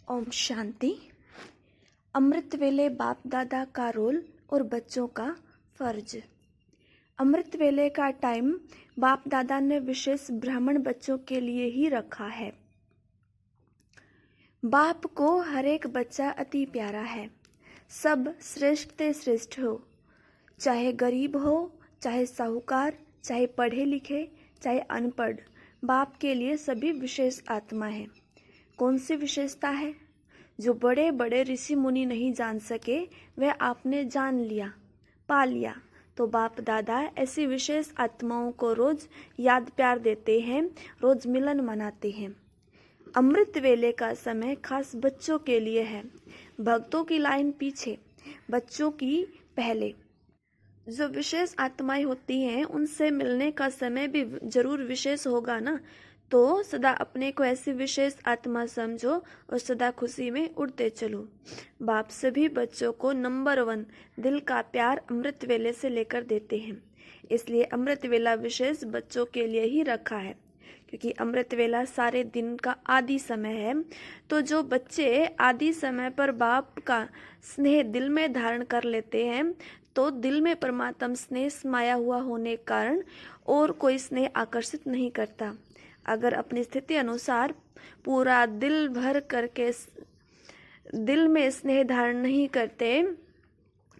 ओम शांति। अमृत वेले बाप दादा का रोल और बच्चों का फर्ज। अमृत वेले का टाइम बाप दादा ने विशेष ब्राह्मण बच्चों के लिए ही रखा है। बाप को हर एक बच्चा अति प्यारा है। सब श्रेष्ठ से श्रेष्ठ हो, चाहे गरीब हो, चाहे साहूकार, चाहे पढ़े लिखे, चाहे अनपढ़, बाप के लिए सभी विशेष आत्मा है। कौन सी विशेषता है जो बड़े बड़े ऋषि मुनि नहीं जान सके, वह आपने जान लिया, पा लिया। तो बाप दादा ऐसी विशेष आत्माओं को रोज याद प्यार देते हैं, रोज मिलन मनाते हैं। अमृत वेले का समय खास बच्चों के लिए है। भक्तों की लाइन पीछे, बच्चों की पहले। जो विशेष आत्माएं होती हैं उनसे मिलने का समय भी जरूर विशेष होगा ना। तो सदा अपने को ऐसी विशेष आत्मा समझो और सदा खुशी में उड़ते चलो। बाप सभी बच्चों को नंबर 1 दिल का प्यार अमृत वेले से लेकर देते हैं। इसलिए अमृत वेला विशेष बच्चों के लिए ही रखा है, क्योंकि अमृत वेला सारे दिन का आदि समय है। तो जो बच्चे आदि समय पर बाप का स्नेह दिल में धारण कर लेते हैं, तो दिल में परमात्मा स्नेह समाया हुआ होने के कारण और कोई स्नेह आकर्षित नहीं करता। अगर अपनी स्थिति अनुसार पूरा दिल भर करके दिल में स्नेह धारण नहीं करते,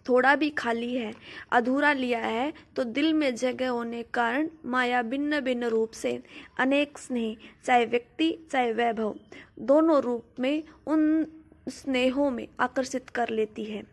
थोड़ा भी खाली है, अधूरा लिया है, तो दिल में जगह होने के कारण माया भिन्न भिन्न रूप से अनेक स्नेह, चाहे व्यक्ति चाहे वैभव, दोनों रूप में उन स्नेहों में आकर्षित कर लेती है।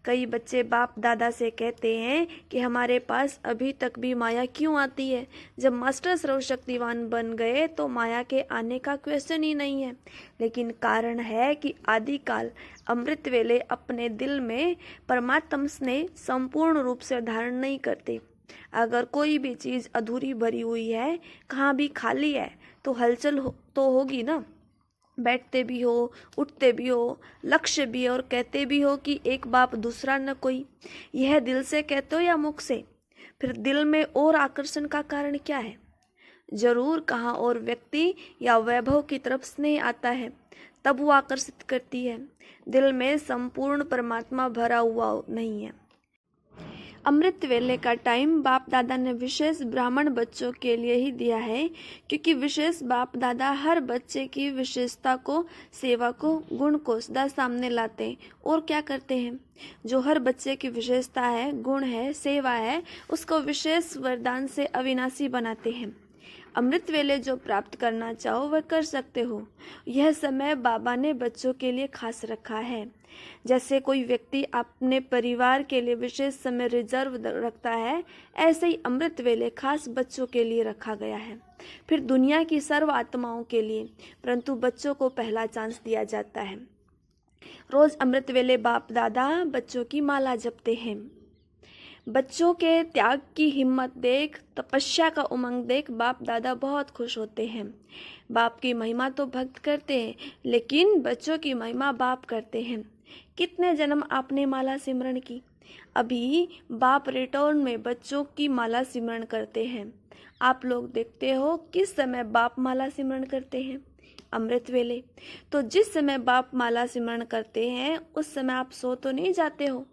कई बच्चे बाप दादा से कहते हैं कि हमारे पास अभी तक भी माया क्यों आती है। जब मास्टर सर्वशक्तिवान बन गए तो माया के आने का क्वेश्चन ही नहीं है। लेकिन कारण है कि आदिकाल अमृत वेले अपने दिल में परमात्म स्नेह संपूर्ण रूप से धारण नहीं करते। अगर कोई भी चीज़ अधूरी भरी हुई है, कहाँ भी खाली है, तो हलचल तो होगी ना। बैठते भी हो, उठते भी हो, लक्ष्य भी है और कहते भी हो कि एक बाप दूसरा न कोई। यह दिल से कहते हो या मुख से? फिर दिल में और आकर्षण का कारण क्या है? जरूर कहाँ और व्यक्ति या वैभव की तरफ स्नेह आता है, तब वो आकर्षित करती है। दिल में संपूर्ण परमात्मा भरा हुआ नहीं है। अमृत वेले का टाइम बाप दादा ने विशेष ब्राह्मण बच्चों के लिए ही दिया है, क्योंकि विशेष बाप दादा हर बच्चे की विशेषता को, सेवा को, गुण को सदा सामने लाते हैं। और क्या करते हैं? जो हर बच्चे की विशेषता है, गुण है, सेवा है, उसको विशेष वरदान से अविनाशी बनाते हैं। अमृत वेले जो प्राप्त करना चाहो वह कर सकते हो। यह समय बाबा ने बच्चों के लिए खास रखा है। जैसे कोई व्यक्ति अपने परिवार के लिए विशेष समय रिजर्व रखता है, ऐसे ही अमृत वेले खास बच्चों के लिए रखा गया है। फिर दुनिया की सर्व आत्माओं के लिए, परंतु बच्चों को पहला चांस दिया जाता है। रोज अमृत वेले बाप दादा बच्चों की माला जपते हैं। बच्चों के त्याग की हिम्मत देख, तपस्या का उमंग देख बाप दादा बहुत खुश होते हैं। बाप की महिमा तो भक्त करते हैं, लेकिन बच्चों की महिमा बाप करते हैं। कितने जन्म आपने माला सिमरण की? अभी बाप रिटर्न में बच्चों की माला सिमरण करते हैं। आप लोग देखते हो किस समय बाप माला सिमरण करते हैं? अमृत वेले। तो जिस समय बाप माला सिमरण करते हैं उस समय आप सो तो नहीं जाते हो।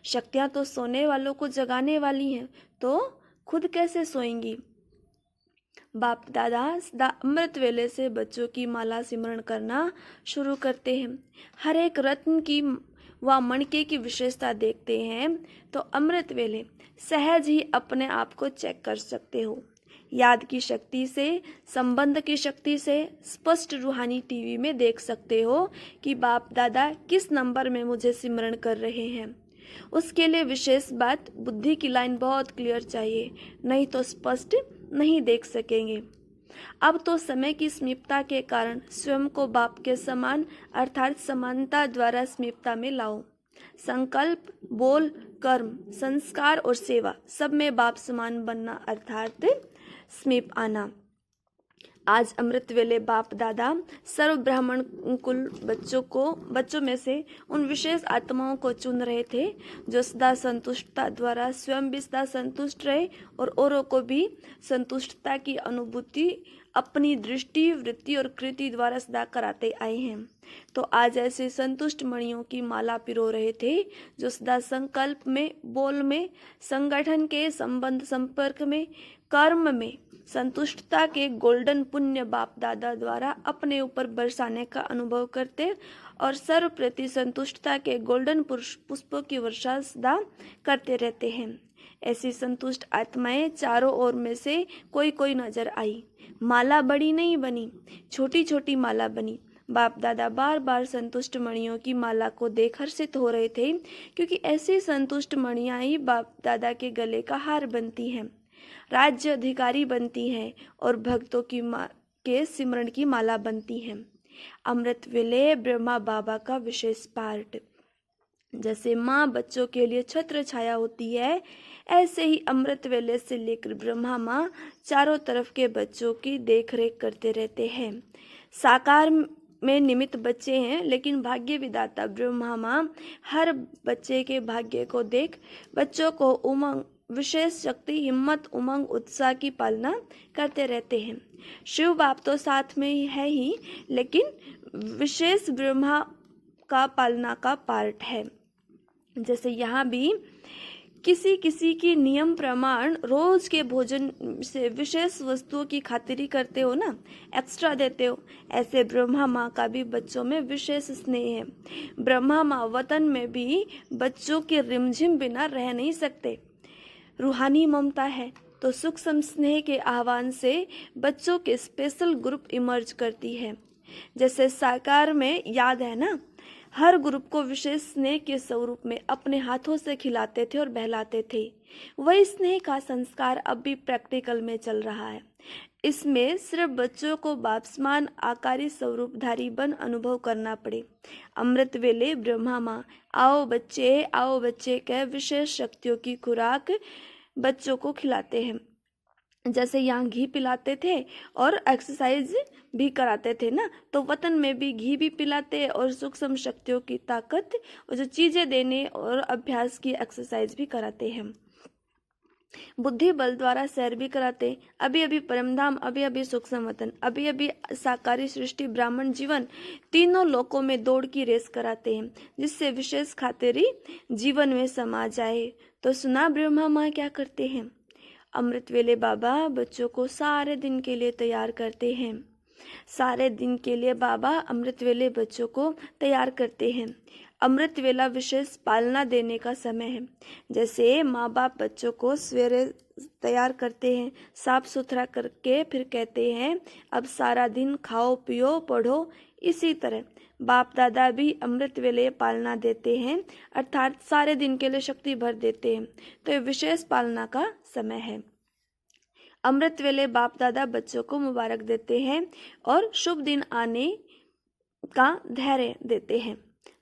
शक्तियाँ तो सोने वालों को जगाने वाली हैं, तो खुद कैसे सोएंगी? बाप दादा सदा अमृत वेले से बच्चों की माला सिमरण करना शुरू करते हैं। हर एक रत्न की व मणके की विशेषता देखते हैं, तो अमृत वेले सहज ही अपने आप को चेक कर सकते हो। याद की शक्ति से, संबंध की शक्ति से स्पष्ट रूहानी टीवी में देख सकते हो कि बाप दादा किस नंबर में मुझे सिमरण कर रहे हैं। उसके लिए विशेष बात, बुद्धि की लाइन बहुत क्लियर चाहिए, नहीं तो स्पष्ट नहीं देख सकेंगे। अब तो समय की समीपता के कारण स्वयं को बाप के समान अर्थात समानता द्वारा समीपता में लाओ। संकल्प, बोल, कर्म, संस्कार और सेवा सब में बाप समान बनना अर्थात समीप आना। आज अमृत वेले बाप दादा सर्व ब्राह्मण कुल बच्चों में से उन विशेष आत्माओं को चुन रहे थे जो सदा संतुष्टता द्वारा स्वयं भी सदा संतुष्ट रहे और औरों को भी संतुष्टता की अनुभूति अपनी दृष्टि, वृत्ति और कृति द्वारा सदा कराते आए हैं। तो आज ऐसे संतुष्ट मणियों की माला पिरो रहे थे जो सदा संकल्प में, बोल में, संगठन के संबंध, संपर्क में, कर्म में संतुष्टता के गोल्डन पुण्य बाप दादा द्वारा अपने ऊपर बरसाने का अनुभव करते और सर्व प्रति संतुष्टता के गोल्डन पुष्पों की वर्षा सदा करते रहते हैं। ऐसी संतुष्ट आत्माएं चारों ओर में से कोई कोई नजर आई। माला बड़ी नहीं बनी, छोटी छोटी माला बनी। बाप दादा बार बार संतुष्ट मणियों की माला को देख हर्षित हो रहे थे, क्योंकि ऐसी संतुष्ट मणियां ही बाप दादा के गले का हार बनती हैं, राज्य अधिकारी बनती हैं और भक्तों के सिमरण की माला बनती हैं। अमृत वेले ब्रह्मा बाबा का विशेष पार्ट। जैसे माँ बच्चों के लिए छत्र छाया होती है, ऐसे ही अमृत वेले से लेकर ब्रह्मा माँ चारों तरफ के बच्चों की देख रेख करते रहते हैं। साकार में निमित्त बच्चे हैं, लेकिन भाग्य विधाता ब्रह्मा माँ हर बच्चे के भाग्य को देख बच्चों को उमंग, विशेष शक्ति, हिम्मत, उमंग, उत्साह की पालना करते रहते हैं। शिव बाप तो साथ में ही है ही, लेकिन विशेष ब्रह्मा का पालना का पार्ट है। जैसे यहाँ भी किसी किसी की नियम प्रमाण रोज के भोजन से विशेष वस्तुओं की खातिरी करते हो ना, एक्स्ट्रा देते हो, ऐसे ब्रह्मा माँ का भी बच्चों में विशेष स्नेह है। ब्रह्मा माँ वतन में भी बच्चों के रिमझिम बिना रह नहीं सकते। रूहानी ममता है तो सूक्ष्म स्नेह के आह्वान से बच्चों के स्पेशल ग्रुप इमर्ज करती है। जैसे साकार में याद है ना, हर ग्रुप को विशेष स्नेह के स्वरूप में अपने हाथों से खिलाते थे और बहलाते थे। वही स्नेह का संस्कार अब भी प्रैक्टिकल में चल रहा है। इसमें सिर्फ बच्चों को बापसमान आकारी स्वरूपधारी बन अनुभव करना पड़े। अमृत वेले ब्रह्मा माँ आओ बच्चे कह विशेष शक्तियों की खुराक बच्चों को खिलाते हैं। जैसे यहाँ घी पिलाते थे और एक्सरसाइज भी कराते थे ना, तो वतन में भी घी भी पिलाते और सूक्ष्म शक्तियों की ताकत और जो चीजें देने और अभ्यास की एक्सरसाइज भी कराते हैं। बुद्धि बल द्वारा सैर भी कराते। अभी अभी परमधाम, अभी अभी सूक्ष्म वतन, अभी अभी साकारी सृष्टि, ब्राह्मण जीवन, तीनों लोकों में दौड़ की रेस कराते हैं, जिससे विशेष खातिरी जीवन में समा जाए। तो सुना ब्रह्मा माँ क्या करते हैं। अमृत वेले बाबा बच्चों को सारे दिन के लिए तैयार करते हैं। सारे दिन के लिए बाबा अमृत वेले बच्चों को तैयार करते हैं। अमृत वेला विशेष पालना देने का समय है। जैसे माँ बाप बच्चों को सवेरे तैयार करते हैं, साफ सुथरा करके फिर कहते हैं अब सारा दिन खाओ पियो पढ़ो, इसी तरह बाप दादा भी अमृत वेले पालना देते हैं, अर्थात सारे दिन के लिए शक्ति भर देते हैं। तो ये विशेष पालना का समय है। अमृत वेले बाप दादा बच्चों को मुबारक देते हैं और शुभ दिन आने का धैर्य देते हैं।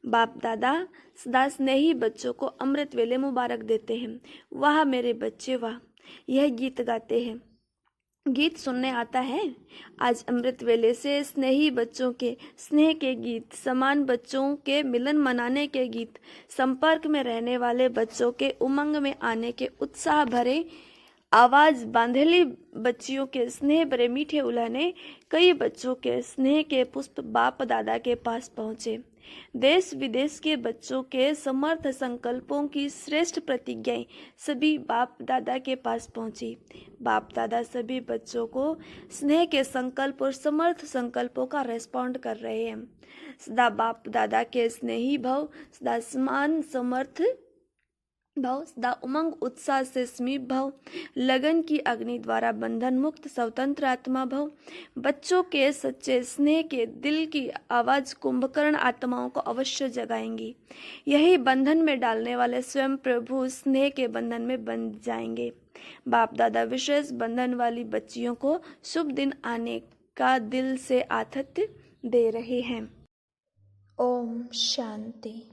बाप दादा सदा स्नेही बच्चों को अमृत वेले मुबारक देते हैं। वाह मेरे बच्चे वाह, यह गीत गाते हैं। गीत सुनने आता है। आज अमृत वेले से स्नेही बच्चों के स्नेह के गीत, समान बच्चों के मिलन मनाने के गीत, संपर्क में रहने वाले बच्चों के उमंग में आने के उत्साह भरे आवाज, बांधेली बच्चियों के स्नेह भरे मीठे उल्हाने, कई बच्चों के स्नेह के पुष्प बाप दादा के पास पहुंचे। देश विदेश के बच्चों के समर्थ संकल्पों की श्रेष्ठ प्रतिज्ञाएं सभी बाप दादा के पास पहुंची। बाप दादा सभी बच्चों को स्नेह के संकल्प और समर्थ संकल्पों का रेस्पॉन्ड कर रहे हैं। सदा बाप दादा के स्नेही भाव, सदा समान समर्थ भाव, सदा उमंग उत्साह से स्मीप भाव, लगन की अग्नि द्वारा बंधन मुक्त स्वतंत्र आत्मा भाव, बच्चों के सच्चे स्नेह के दिल की आवाज कुंभकर्ण आत्माओं को अवश्य जगाएंगी। यही बंधन में डालने वाले स्वयं प्रभु स्नेह के बंधन में बंध जाएंगे। बाप दादा विशेष बंधन वाली बच्चियों को शुभ दिन आने का दिल से आतिथ्य दे रहे हैं। ओम शांति।